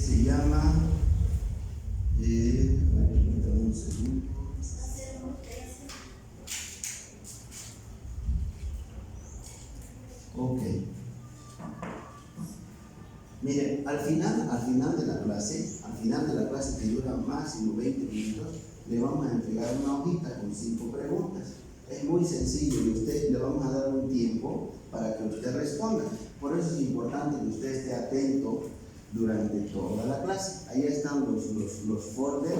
se llama, permítame un segundo. Ok. Mire, al final de la clase que dura máximo 20 minutos, le vamos a entregar una hojita con 5 preguntas. Es muy sencillo y usted le vamos a dar un tiempo para que usted responda. Por eso es importante que usted esté atento durante toda la clase. Ahí están los folders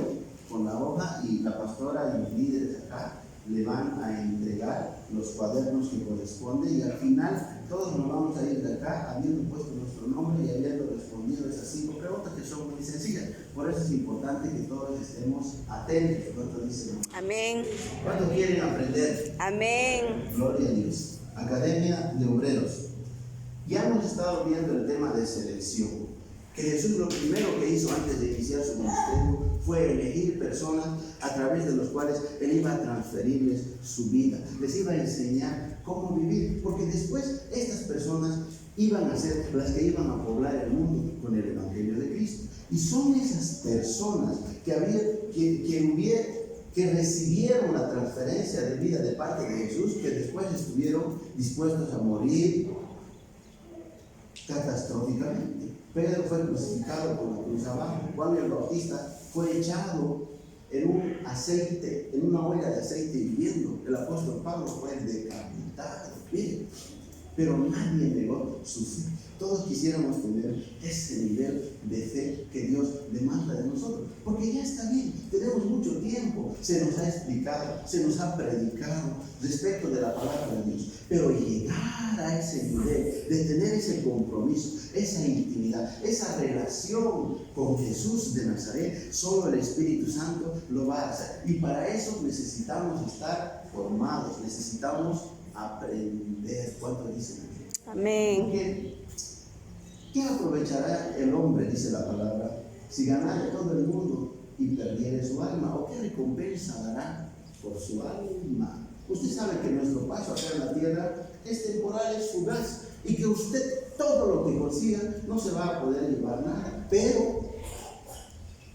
con la hoja y la pastora y los líderes acá le van a entregar los cuadernos que corresponden y al final todos nos vamos a ir de acá habiendo puesto nuestro nombre y habiendo respondido esas 5 preguntas que son muy sencillas. Por eso es importante que todos estemos atentos. ¿Cuánto dicen? Amén. ¿Cuántos quieren aprender? Amén. Gloria a Dios. Academia de Obreros. Ya hemos estado viendo el tema de selección. Que Jesús lo primero que hizo antes de iniciar su ministerio fue elegir personas a través de los cuales Él iba a transferirles su vida. Les iba a enseñar cómo vivir, porque después estas personas iban a ser las que iban a poblar el mundo con el Evangelio de Cristo. Y son esas personas que recibieron la transferencia de vida de parte de Jesús, que después estuvieron dispuestos a morir catastróficamente. Pedro fue crucificado por la cruz abajo. Juan el Bautista fue echado en una olla de aceite hirviendo. El apóstol Pablo fue decapitado. Miren, pero nadie negó su fe. Todos quisiéramos tener ese nivel de fe que Dios demanda de nosotros, porque ya está bien, tenemos mucho tiempo, se nos ha explicado, se nos ha predicado respecto de la palabra de Dios, pero llegar a ese nivel de tener ese compromiso, esa intimidad, esa relación con Jesús de Nazaret, solo el Espíritu Santo lo va a hacer, y para eso necesitamos estar formados, necesitamos aprender. ¿Cuánto dicen? Amén. ¿Qué aprovechará el hombre, dice la palabra, si ganara todo el mundo y perdiere su alma? ¿O qué recompensa dará por su alma? Usted sabe que nuestro paso acá en la tierra es temporal, es fugaz, y que usted todo lo que consiga no se va a poder llevar nada, pero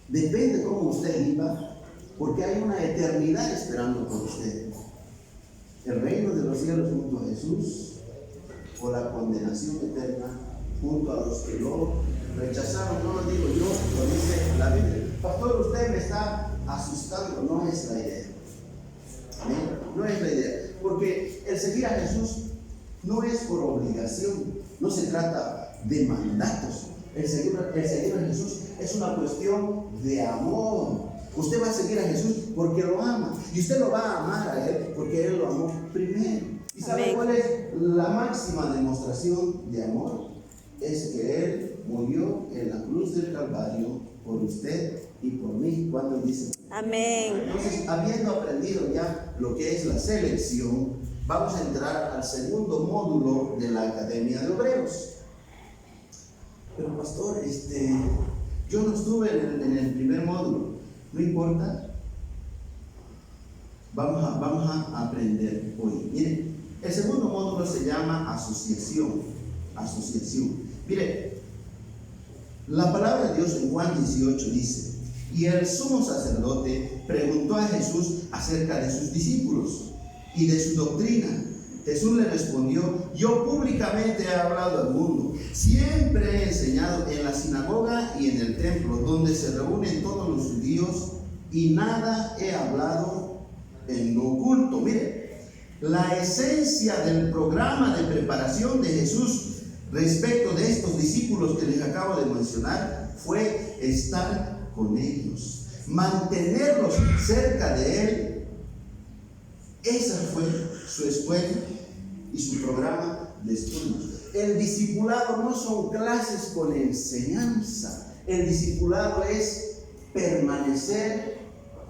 depende cómo usted viva, porque hay una eternidad esperando por usted. El reino de los cielos junto a Jesús, o la condenación eterna junto a los que lo rechazaron. No lo digo yo, lo dice la Biblia. Pastor, usted me está asustando. No es la idea. ¿Amén? No es la idea. Porque el seguir a Jesús no es por obligación. No se trata de mandatos. El seguir a Jesús es una cuestión de amor. Usted va a seguir a Jesús porque lo ama. Y usted lo va a amar a Él porque Él lo amó primero. ¿Y sabe cuál es la máxima demostración de amor? Es que Él murió en la cruz del Calvario por usted y por mí. ¿Cuándo dice? Amén. Entonces, habiendo aprendido ya lo que es la selección, vamos a entrar al segundo módulo de la Academia de Obreros. Pero pastor, yo no estuve en el primer módulo. No importa. Vamos a aprender hoy. Miren, el segundo módulo se llama asociación. Mire, la palabra de Dios en Juan 18 dice: y el sumo sacerdote preguntó a Jesús acerca de sus discípulos y de su doctrina. Jesús le respondió: yo públicamente he hablado al mundo, siempre he enseñado en la sinagoga y en el templo, donde se reúnen todos los judíos, y nada he hablado en lo oculto. Mire, la esencia del programa de preparación de Jesús respecto de estos discípulos que les acabo de mencionar fue estar con ellos, mantenerlos cerca de Él. Esa fue su escuela y su programa de estudios. El discipulado no son clases con enseñanza. El discipulado es permanecer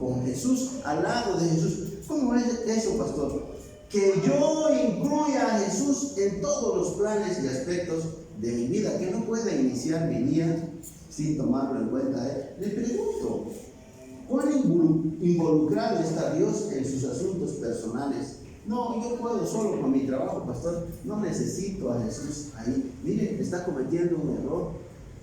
con Jesús, al lado de Jesús. ¿Cómo es eso, pastor? Que yo incluya a Jesús en todos los planes y aspectos de mi vida, que no pueda iniciar mi día sin tomarlo en cuenta. Le pregunto, ¿cuán involucrado está Dios en sus asuntos personales? No, yo puedo solo con mi trabajo, pastor. No necesito a Jesús ahí. Mire, está cometiendo un error.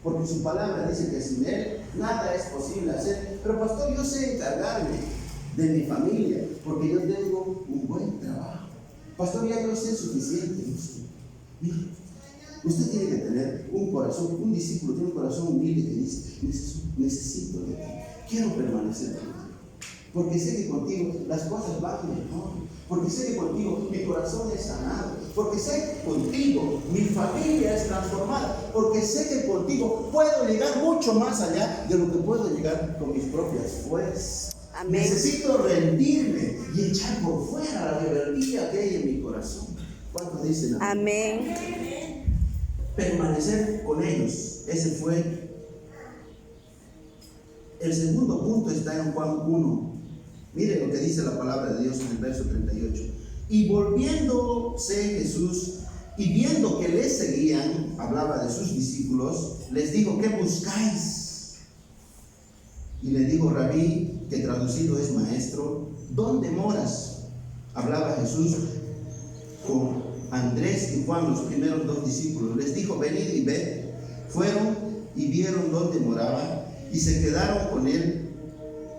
porque su palabra dice que sin Él nada es posible hacer. Pero pastor, yo sé encargarme de mi familia, porque yo tengo un buen trabajo. Pastor, ya yo sé suficiente. Mire, usted tiene que tener un corazón, un discípulo tiene un corazón humilde que dice, necesito de ti, quiero permanecer contigo, porque sé que contigo las cosas van mejor, porque sé que contigo mi corazón es sanado, porque sé que contigo mi familia es transformada, porque sé que contigo puedo llegar mucho más allá de lo que puedo llegar con mis propias fuerzas. Amén. Necesito rendirme y echar por fuera la rebeldía que hay en mi corazón. ¿Cuántos dicen amén? Amén. Permanecer con ellos. Ese fue el segundo punto. Está en Juan 1. Miren lo que dice la palabra de Dios en el verso 38. Y volviéndose Jesús y viendo que le seguían, hablaba de sus discípulos, les dijo: ¿qué buscáis? Y le dijo: Rabí, que traducido es maestro, ¿dónde moras? Hablaba Jesús con Andrés y Juan, los primeros dos discípulos. Les dijo: venid y ved. Fueron y vieron dónde moraba y se quedaron con él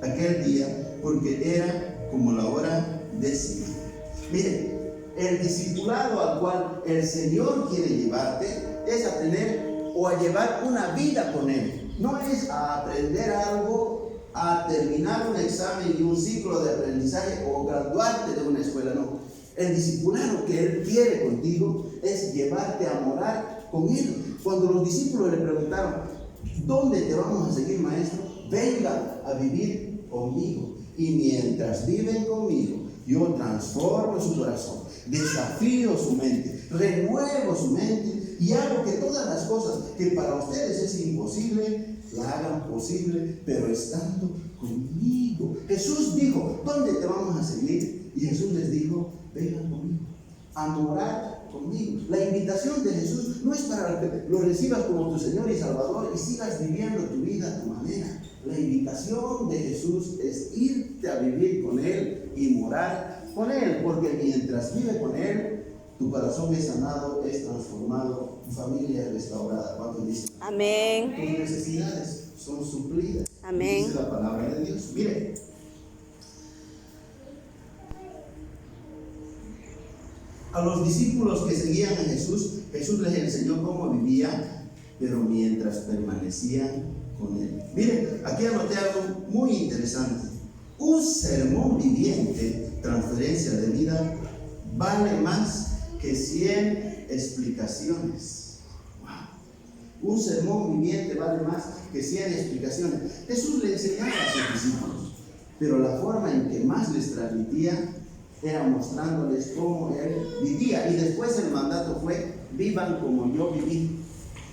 aquel día, porque era como la hora 10. Miren, el discipulado al cual el Señor quiere llevarte es a tener o a llevar una vida con Él. No es a aprender algo, a terminar un examen y un ciclo de aprendizaje o graduarte de una escuela, no. El discipulado que Él quiere contigo es llevarte a morar con Él. Cuando los discípulos le preguntaron: ¿dónde te vamos a seguir, maestro? Venga a vivir conmigo. Y mientras viven conmigo, yo transformo su corazón, desafío su mente, renuevo su mente y hago que todas las cosas que para ustedes es imposible, la hagan posible, pero estando conmigo. Jesús dijo: ¿dónde te vamos a seguir? Y Jesús les dijo: vengan conmigo, a morar conmigo. La invitación de Jesús no es para que lo recibas como tu Señor y Salvador y sigas viviendo tu vida a tu manera. La invitación de Jesús es irte a vivir con Él y morar con Él, porque mientras vive con Él, tu corazón es sanado, es transformado, tu familia es restaurada. ¿Cuántos dicen? Amén. Tus necesidades son suplidas. Amén. Dice la palabra de Dios. Mire, a los discípulos que seguían a Jesús, Jesús les enseñó cómo vivía, pero mientras permanecían con Él. Miren, aquí anoté algo muy interesante. Un sermón viviente, transferencia de vida, vale más que 100 explicaciones. Wow. Un sermón viviente vale más que 100 explicaciones. Jesús le enseñaba a sus discípulos, pero la forma en que más les transmitía era mostrándoles cómo Él vivía. Y después el mandato fue: vivan como yo viví.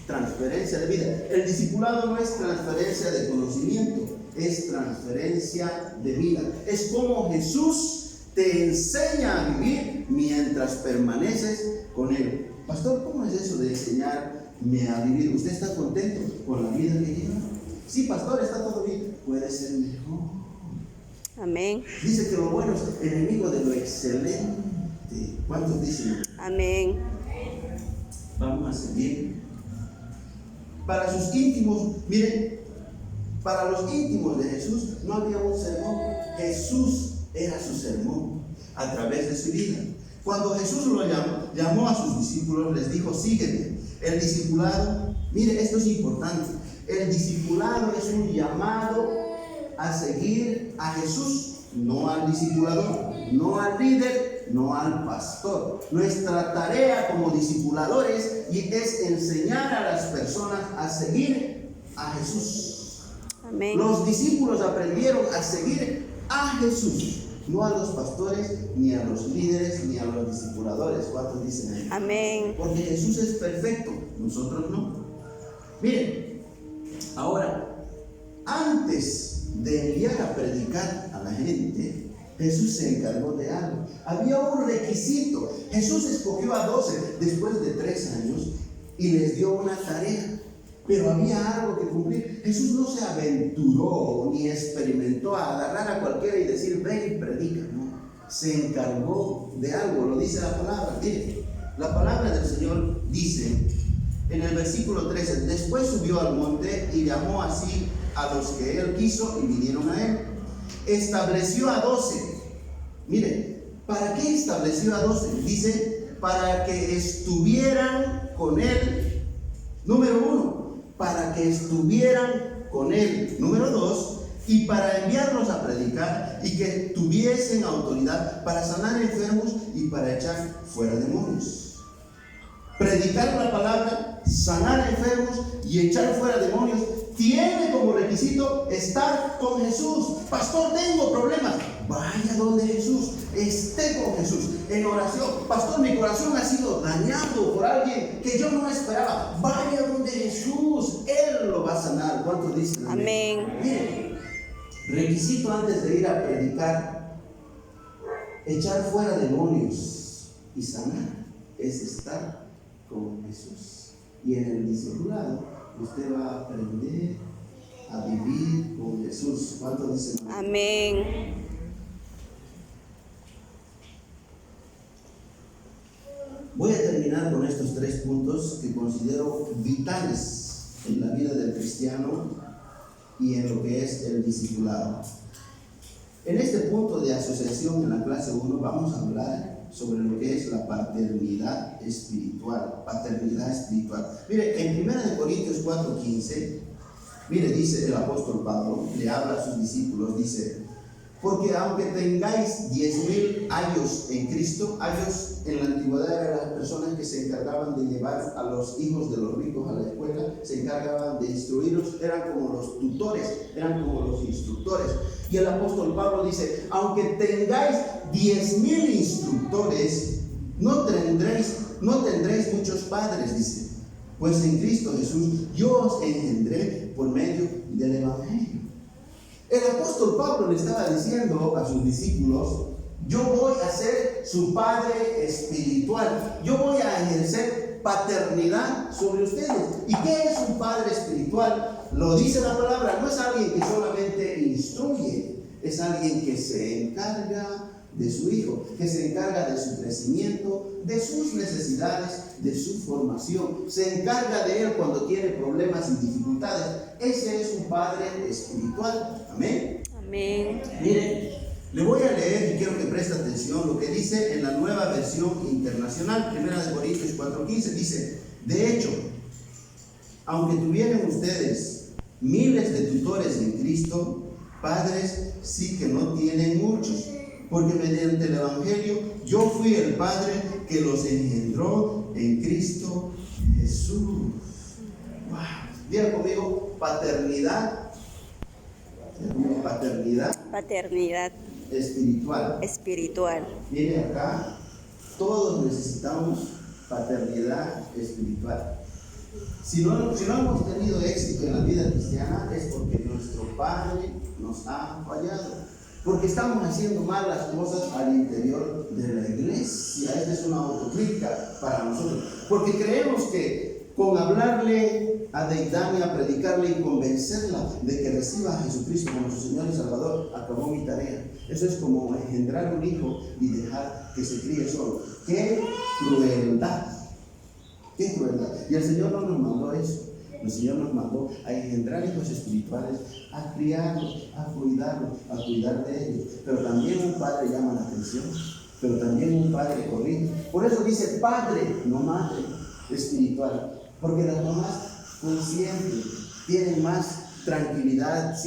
Transferencia de vida. El discipulado no es transferencia de conocimiento, es transferencia de vida. Es como Jesús te enseña a vivir mientras permaneces con Él. Pastor, ¿cómo es eso de enseñarme a vivir? ¿Usted está contento con la vida que lleva? Sí, pastor, está todo bien. Puede ser mejor. Amén. Dice que lo bueno es enemigo de lo excelente. ¿Cuántos dicen? Amén. Vamos a seguir. Para sus íntimos, miren, para los íntimos de Jesús no había un sermón. Jesús era su sermón a través de su vida. Cuando Jesús lo llamó a sus discípulos, les dijo: sígueme. El discipulado, mire, esto es importante. El discipulado es un llamado a seguir a Jesús, no al discipulador, no al líder, no al pastor. Nuestra tarea como discipuladores es enseñar a las personas a seguir a Jesús. Amén. Los discípulos aprendieron a seguir a Jesús, no a los pastores, ni a los líderes, ni a los discipuladores. ¿Cuántos dicen ahí? Amén. Porque Jesús es perfecto, nosotros no. Miren, ahora, antes de enviar a predicar a la gente, Jesús se encargó de algo. Había un requisito. Jesús escogió a 12 después de 3 años y les dio una tarea, pero había algo que cumplir. Jesús no se aventuró ni experimentó a agarrar a cualquiera y decir: ven y predica. No, se encargó de algo. Lo dice la palabra. Mire, la palabra del Señor dice en el versículo 13, después subió al monte y llamó así a los que él quiso y vinieron a él. Estableció a 12. Miren, ¿para qué estableció a 12? Dice, para que estuvieran con él. Número 1, para que estuvieran con él. Número 2, y para enviarlos a predicar y que tuviesen autoridad para sanar enfermos y para echar fuera demonios. Predicar la palabra, sanar enfermos y echar fuera demonios tiene como requisito estar con Jesús. Pastor, tengo problemas. Vaya donde Jesús, esté con Jesús en oración. Pastor, mi corazón ha sido dañado por alguien que yo no esperaba. Vaya donde Jesús, Él lo va a sanar. ¿Cuántos dicen amén? Amén. Miren, requisito antes de ir a predicar, echar fuera demonios y sanar, es estar con Jesús. Y en el discipulado usted va a aprender a vivir con Jesús. ¿Cuántos dicen Amén? Voy a terminar con estos 3 puntos que considero vitales en la vida del cristiano y en lo que es el discipulado. En este punto de asociación en la clase 1 vamos a hablar sobre lo que es la paternidad espiritual. Paternidad espiritual. Mire, en 1 Corintios 4:15, mire, dice el apóstol Pablo, le habla a sus discípulos, dice, porque aunque tengáis 10,000 años en Cristo, años en la antigüedad eran las personas que se encargaban de llevar a los hijos de los ricos a la escuela, se encargaban de instruirlos, eran como los tutores, eran como los instructores. Y el apóstol Pablo dice, aunque tengáis 10,000 instructores, no tendréis muchos padres, dice, pues en Cristo Jesús yo os engendré por medio del Evangelio. El apóstol Pablo le estaba diciendo a sus discípulos, yo voy a ser su padre espiritual, yo voy a ejercer paternidad sobre ustedes. ¿Y qué es un padre espiritual? Lo dice la palabra, no es alguien que solamente instruye, es alguien que se encarga de su hijo, que se encarga de su crecimiento, de sus necesidades, de su formación, se encarga de él cuando tiene problemas y dificultades. Ese es un padre espiritual. Amén. Amén. Miren, le voy a leer y quiero que preste atención lo que dice en la Nueva Versión Internacional, 1 Corintios 4:15, dice, de hecho, aunque tuvieran ustedes miles de tutores en Cristo, padres sí que no tienen muchos, porque mediante el Evangelio yo fui el Padre que los engendró en Cristo Jesús. Wow. Diga conmigo, paternidad espiritual. Mire acá, todos necesitamos paternidad espiritual. Si no hemos tenido éxito en la vida cristiana es porque nuestro Padre nos ha fallado. Porque estamos haciendo mal las cosas al interior de la iglesia. Esta es una autocrítica para nosotros. Porque creemos que con hablarle a Deidania, predicarle y convencerla de que reciba a Jesucristo como su Señor y Salvador, acabó mi tarea. Eso es como engendrar un hijo y dejar que se críe solo. ¡Qué crueldad! ¡Qué crueldad! Y el Señor no nos mandó eso. El Señor nos mandó a engendrar hijos espirituales, a criarlos, a cuidar de ellos. Pero también un padre llama la atención, pero también un padre corrige. Por eso dice padre, no madre espiritual, porque las mamás conscientes tienen más tranquilidad,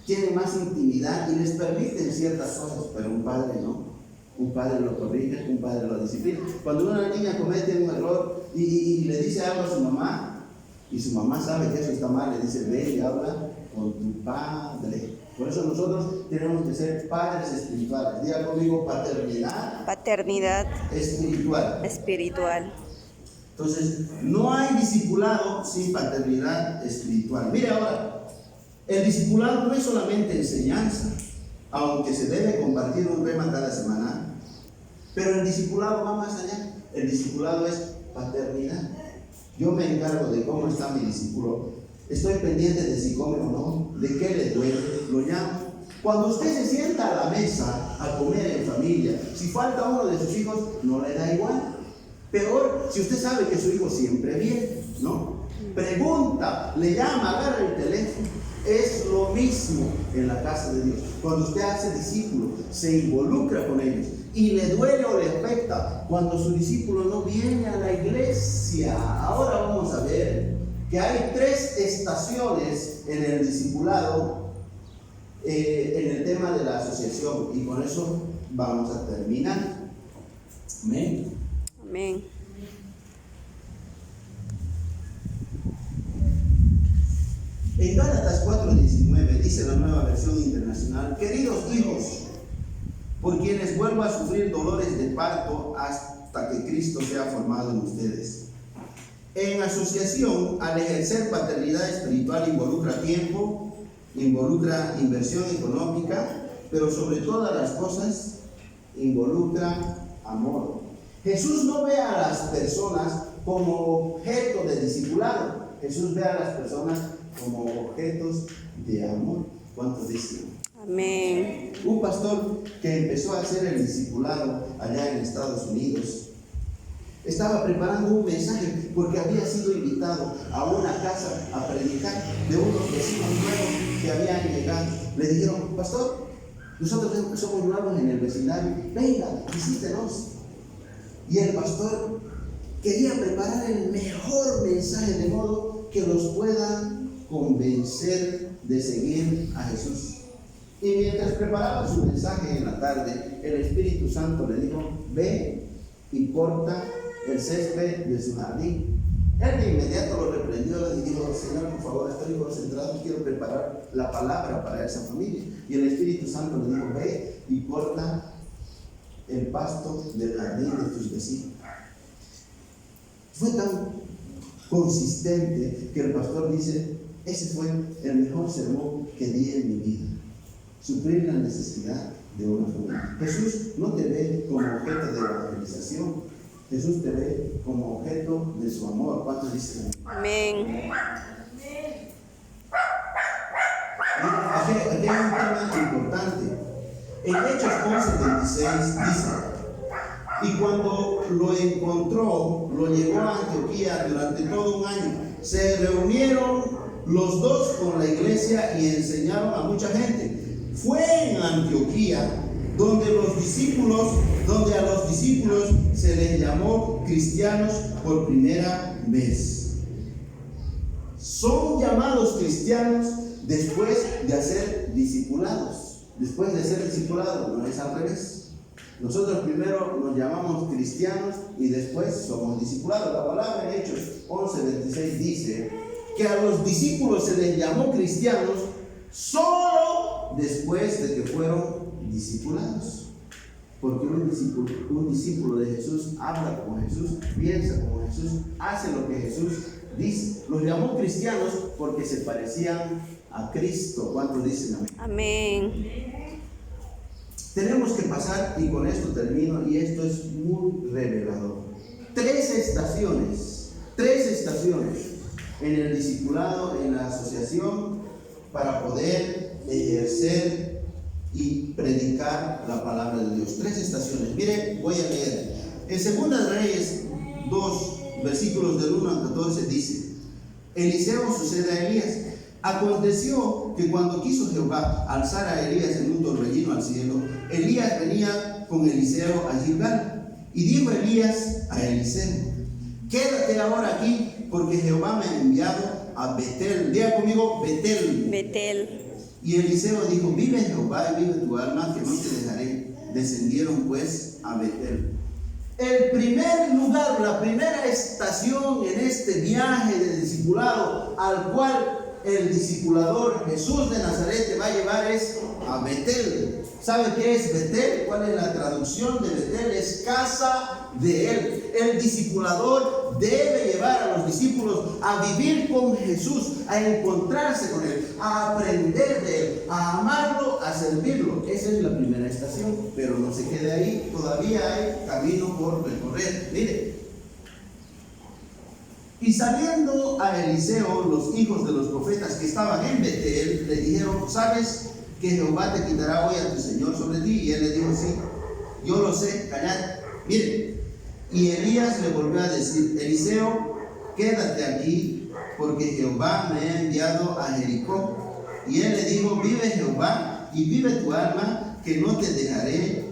tienen más intimidad y les permiten ciertas cosas, pero un padre no. Un padre lo corrige, un padre lo disciplina. Cuando una niña comete un error y le dice algo a su mamá, y su mamá sabe que eso está mal, le dice, ve y habla con tu padre. Por eso nosotros tenemos que ser padres espirituales. Diga conmigo, paternidad espiritual. Entonces, no hay discipulado sin paternidad espiritual. Mire ahora, el discipulado no es solamente enseñanza, aunque se debe compartir un tema cada semana, pero el discipulado va más allá. El discipulado es paternidad. Yo me encargo de cómo está mi discípulo, estoy pendiente de si come o no, de qué le duele, lo llamo. Cuando usted se sienta a la mesa a comer en familia, si falta uno de sus hijos, no le da igual. Peor si usted sabe que su hijo siempre viene, ¿no? Pregunta, le llama, agarra el teléfono. Es lo mismo en la casa de Dios. Cuando usted hace discípulos, se involucra con ellos y le duele o le afecta cuando su discípulo no viene a la iglesia. Ahora vamos a ver que hay 3 estaciones en el discipulado, en el tema de la asociación, y con eso vamos a terminar. Amén. Amén. En Gálatas 4:19 dice la Nueva Versión Internacional: queridos hijos, por quienes vuelva a sufrir dolores de parto hasta que Cristo sea formado en ustedes. En asociación, al ejercer paternidad espiritual involucra tiempo, involucra inversión económica, pero sobre todas las cosas involucra amor. Jesús no ve a las personas como objeto de discipulado. Jesús ve a las personas como objetos de amor. ¿Cuántos dicen? Amén. Un pastor que empezó a hacer el discipulado allá en Estados Unidos estaba preparando un mensaje porque había sido invitado a una casa a predicar de unos vecinos nuevos que habían llegado. Le dijeron: pastor, nosotros somos nuevos en el vecindario, venga, visítenos. Y el pastor quería preparar el mejor mensaje de modo que los pueda convencer de seguir a Jesús. Y mientras preparaba su mensaje en la tarde, el Espíritu Santo le dijo: ve y corta el césped de su jardín. Él de inmediato lo reprendió y dijo: Señor, por favor, estoy concentrado, quiero preparar la palabra para esa familia. Y el Espíritu Santo le dijo: ve y corta el pasto del jardín de tus vecinos. Fue tan consistente que el pastor dice: ese fue el mejor sermón que di en mi vida. Suplir la necesidad de una familia. Jesús no te ve como objeto de evangelización. Jesús te ve como objeto de su amor. ¿Cuántos dicen? Amén. Aquí hay un tema importante. En Hechos 11:26 dice: y cuando lo encontró, lo llevó a Antioquía durante todo un año. Se reunieron los dos con la iglesia y enseñaron a mucha gente. Fue en Antioquía donde a los discípulos se les llamó cristianos por primera vez. Son llamados cristianos después de ser discipulados. Después de ser discipulados, no es al revés. Nosotros primero nos llamamos cristianos y después somos discipulados. La palabra en Hechos 11:26 dice que a los discípulos se les llamó cristianos solo después de que fueron discipulados. Porque un discípulo de Jesús habla como Jesús, piensa como Jesús, hace lo que Jesús dice. Los llamó cristianos porque se parecían a Cristo. ¿Cuántos dicen amén? Amén. Tenemos que pasar, y con esto termino, y esto es muy revelador. 3 estaciones en el discipulado, en la asociación, para poder ejercer y predicar la palabra de Dios. 3 estaciones. Mire, voy a leer. En 2 Reyes 2, versículos del 1 al 14 dice: Eliseo sucede a Elías. Aconteció que cuando quiso Jehová alzar a Elías en un torbellino al cielo, Elías venía con Eliseo a Gilgal. Y dijo Elías a Eliseo: quédate ahora aquí, porque Jehová me ha enviado a Betel. Diga conmigo: Betel. Betel. Y Eliseo dijo: vive Jehová y vive tu alma, que no te dejaré. Descendieron pues a Betel. El primer lugar, la primera estación en este viaje de discipulado al cual el discipulador Jesús de Nazaret te va a llevar es a Betel. ¿Sabe qué es Betel? ¿Cuál es la traducción de Betel? Es casa de Él. El discipulador debe llevar a los discípulos a vivir con Jesús, a encontrarse con Él, a aprender de Él, a amarlo, a servirlo. Esa es la primera estación, pero no se quede ahí, todavía hay camino por recorrer. Mire. Y saliendo a Eliseo, los hijos de los profetas que estaban en Betel, le dijeron: ¿sabes que Jehová te quitará hoy a tu Señor sobre ti? Y él le dijo: sí, yo lo sé, callad. Miren, Y Elías le volvió a decir: Eliseo, quédate aquí, porque Jehová me ha enviado a Jericó. Y él le dijo: vive Jehová y vive tu alma, que no te dejaré.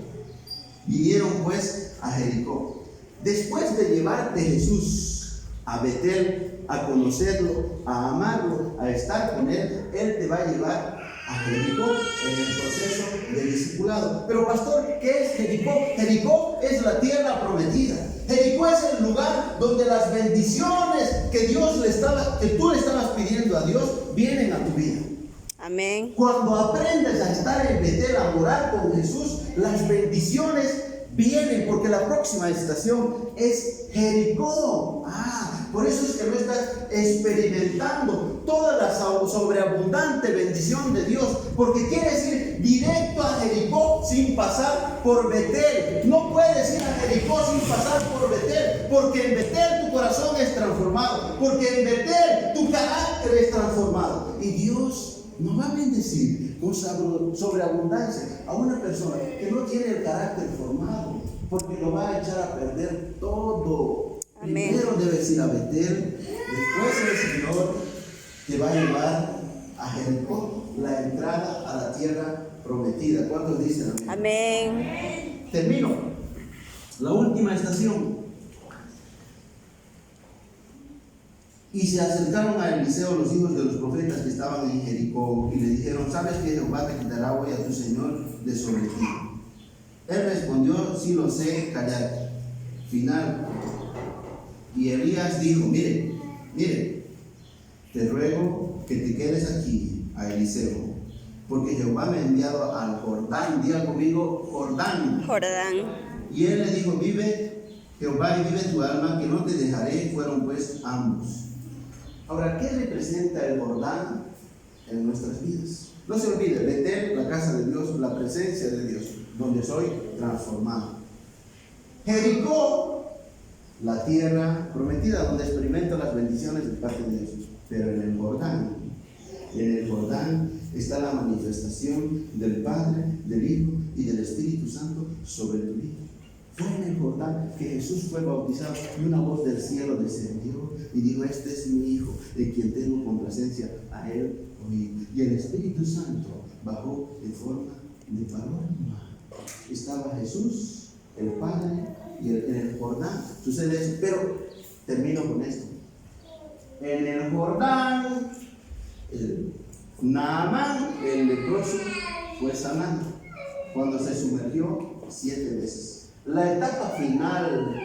Vinieron pues a Jericó. Después de llevarte Jesús a Betel, a conocerlo, a amarlo, a estar con él te va a llevar a Jericó en el proceso de discipulado. Pero pastor, ¿qué es Jericó? Jericó es la tierra prometida. Jericó es el lugar donde las bendiciones que tú le estabas pidiendo a Dios vienen a tu vida. Amén. Cuando aprendes a estar en Betel, a morar con Jesús, las bendiciones vienen, porque la próxima estación es Jericó. Por eso es que no estás experimentando toda la sobreabundante bendición de Dios, porque quieres ir directo a Jericó sin pasar por Betel. No puedes ir a Jericó sin pasar por Betel, porque en Betel tu corazón es transformado, porque en Betel tu carácter es transformado. Y Dios nos va a bendecir con sobreabundancia a una persona que no tiene el carácter formado, porque lo va a echar a perder todo. Amén. Primero debes ir a Betel, después el Señor te va a llevar a Jericó, la entrada a la tierra prometida. ¿Cuántos dicen amén? Amén. Termino. La última estación. Y se acercaron a Eliseo los hijos de los profetas que estaban en Jericó y le dijeron: ¿sabes que Jehová te quitará hoy a tu Señor de sobre ti? Él respondió: sí lo sé, callad. Final. Y Elías dijo: mire, te ruego que te quedes aquí a Eliseo, porque Jehová me ha enviado al Jordán. Diga conmigo: Jordán. Jordán. Y él le dijo: vive Jehová y vive tu alma, que no te dejaré. Fueron pues ambos. Ahora, ¿qué representa el Jordán en nuestras vidas? No se olvide, Betel, la casa de Dios, la presencia de Dios, donde soy transformado. Jericó, la tierra prometida, donde experimento las bendiciones de parte de Dios. Pero en el Jordán está la manifestación del Padre, del Hijo y del Espíritu Santo sobre tu vida. Fue en el Jordán que Jesús fue bautizado y una voz del cielo descendió y dijo: este es mi Hijo, en quien tengo complacencia, a él oí. Y el Espíritu Santo bajó en forma de paloma. Estaba Jesús, el Padre, y en el Jordán sucede eso. Pero termino con esto. En el Jordán, Naamán, el leproso, fue sanado cuando se sumergió 7 veces. La etapa final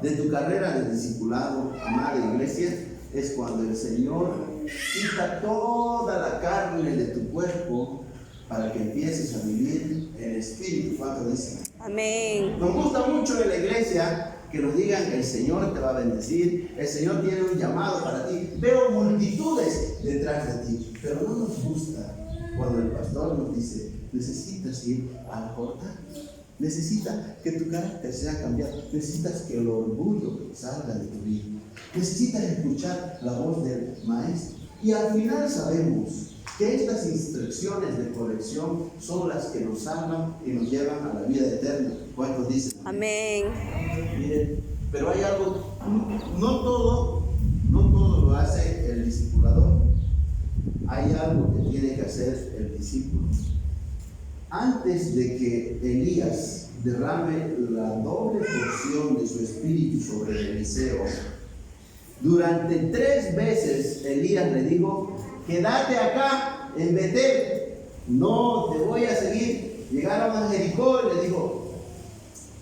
de tu carrera de discipulado, amada iglesia, es cuando el Señor quita toda la carne de tu cuerpo para que empieces a vivir en espíritu. ¿Cuánto dicen? Amén. Nos gusta mucho en la iglesia que nos digan: el Señor te va a bendecir, el Señor tiene un llamado para ti. Veo multitudes detrás de ti, pero no nos gusta cuando el pastor nos dice: necesitas ir al Jordán. Necesita que tu carácter sea cambiado. Necesitas que el orgullo salga de tu vida. Necesitas escuchar la voz del Maestro. Y al final sabemos que estas instrucciones de corrección son las que nos salvan y nos llevan a la vida eterna. ¿Cuántos dicen? Amén. Miren, pero hay algo, no todo lo hace el discipulador. Hay algo que tiene que hacer el discípulo. Antes de que Elías derrame la doble porción de su espíritu sobre Eliseo, durante 3 veces Elías le dijo: quédate acá en Betel, no te voy a seguir. Llegaron a Jericó y le dijo: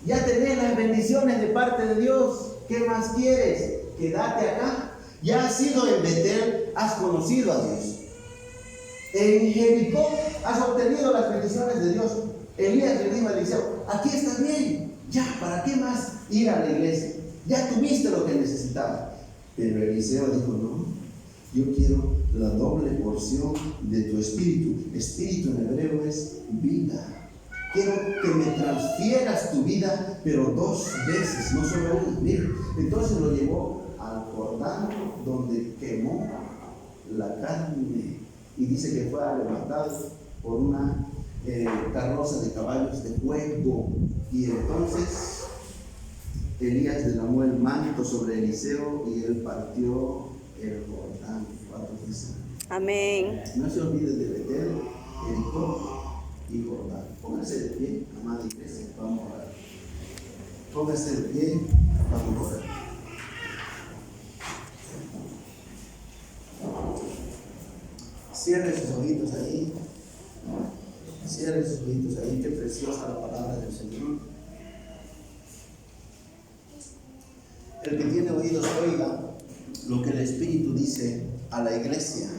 ya tenés las bendiciones de parte de Dios, ¿qué más quieres? Quédate acá. Ya has sido en Betel, has conocido a Dios. En Jericó has obtenido las bendiciones de Dios. Elías le dijo a Eliseo: aquí estás bien, ya, ¿para qué más ir a la iglesia? Ya tuviste lo que necesitabas. Pero Eliseo dijo: no, yo quiero la doble porción de tu espíritu. Espíritu en hebreo es vida. Quiero que me transfieras tu vida, pero 2 veces, no solo una. Mira, entonces lo llevó al Jordán, donde quemó la carne. Y dice que fue arrebatado por una carroza de caballos de fuego. Y entonces Elías derramó el manto sobre Eliseo y él partió el Jordán. ¿Cuántos dicen? Amén. No se olviden de Betel, Jericó y Jordán. Pónganse de pie, amada iglesia, vamos a orar. Pónganse de pie, vamos a orar. Cierre sus ojitos ahí. Cierre sus ojitos ahí. Qué preciosa la palabra del Señor. El que tiene oídos oiga lo que el Espíritu dice a la iglesia.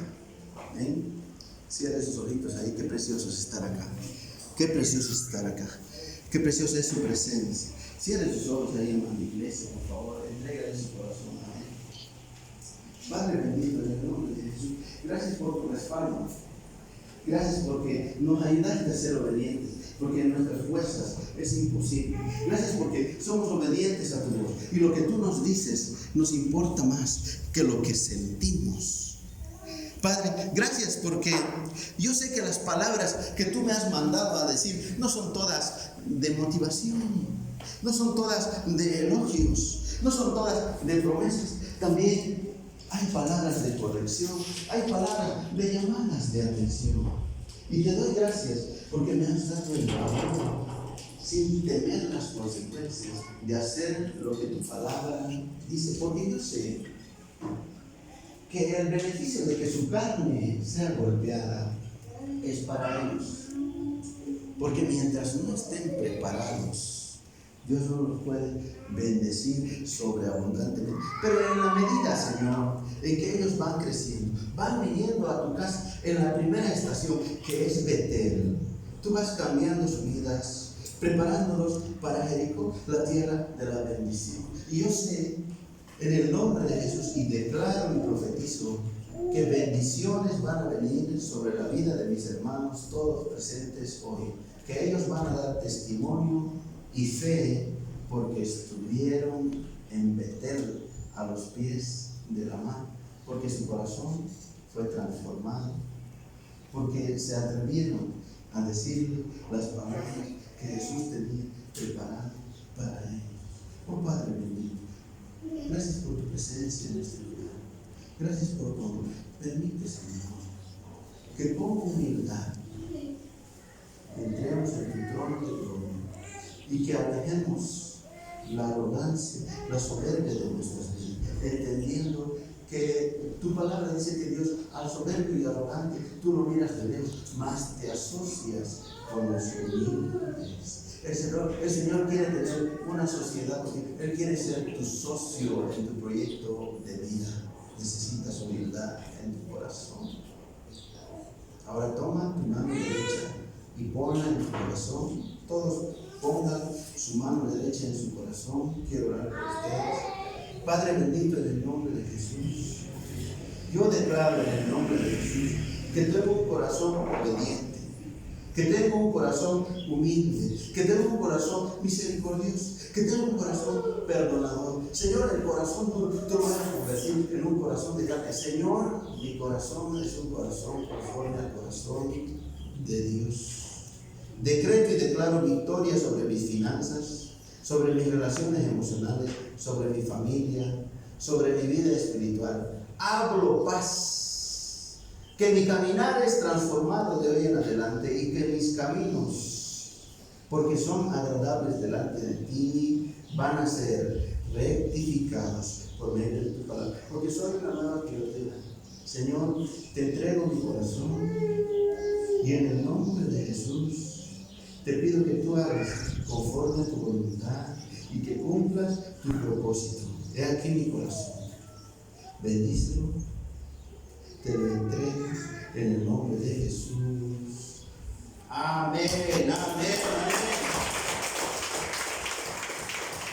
¿Ven? Cierre sus ojitos ahí. Qué precioso es estar acá. Qué precioso es estar acá. Qué preciosa es su presencia. Cierre sus ojos ahí, hermano, iglesia, por favor. Entrégale su corazón a Él. Padre bendito, en el nombre de Jesús, gracias por tu respaldo. Gracias porque nos ayudaste a ser obedientes, porque en nuestras fuerzas es imposible. Gracias porque somos obedientes a tu voz. Y lo que tú nos dices nos importa más que lo que sentimos. Padre, gracias porque yo sé que las palabras que tú me has mandado a decir no son todas de motivación, no son todas de elogios, no son todas de promesas. También hay palabras de corrección, hay palabras de llamadas de atención. Y te doy gracias porque me has dado el valor, sin temer las consecuencias, de hacer lo que tu palabra dice. Porque yo sé que el beneficio de que su carne sea golpeada es para ellos. Porque mientras no estén preparados, Dios no los puede bendecir sobreabundantemente. Pero en la medida, Señor, en que ellos van creciendo, van viniendo a tu casa en la primera estación, que es Betel, tú vas cambiando sus vidas, preparándolos para Jericó, la tierra de la bendición. Y yo sé, en el nombre de Jesús, y declaro y profetizo que bendiciones van a venir sobre la vida de mis hermanos, todos presentes hoy, que ellos van a dar testimonio y fe porque estuvieron en Betel a los pies de la mar, porque su corazón fue transformado, porque se atrevieron a decirle las palabras que Jesús tenía preparadas para ellos. Oh Padre bendito, gracias por tu presencia en este lugar. Gracias por todo. Permite, Señor, que con humildad entremos en tu trono de gloria y que alejemos la arrogancia, la soberbia de nuestras vidas, entendiendo que tu palabra dice que Dios, al soberbio y arrogante, tú lo miras de lejos, mas te asocias con los humildes. El Señor quiere tener una sociedad contigo. Él quiere ser tu socio en tu proyecto de vida. Necesitas humildad en tu corazón. Ahora toma tu mano derecha y ponla en tu corazón. Todos pongan su mano derecha en su corazón. Quiero orar por ustedes. Padre bendito, en el nombre de Jesús, yo declaro en el nombre de Jesús que tengo un corazón obediente, que tengo un corazón humilde, que tengo un corazón misericordioso, que tengo un corazón perdonador. Señor, el corazón tú lo vas a convertir en un corazón de carne. Señor, mi corazón es un corazón conforme al corazón de Dios. Decreto y declaro victoria sobre mis finanzas, sobre mis relaciones emocionales, sobre mi familia, sobre mi vida espiritual. Hablo paz, que mi caminar es transformado de hoy en adelante y que mis caminos, porque son agradables delante de ti, van a ser rectificados por medio de tu palabra, porque soy una nueva criatura. Señor, te entrego mi corazón y en el nombre de Jesús te pido que tú hagas conforme a tu voluntad y que cumplas tu propósito. He aquí mi corazón. Bendícelo. Te lo entrego en el nombre de Jesús. Amén.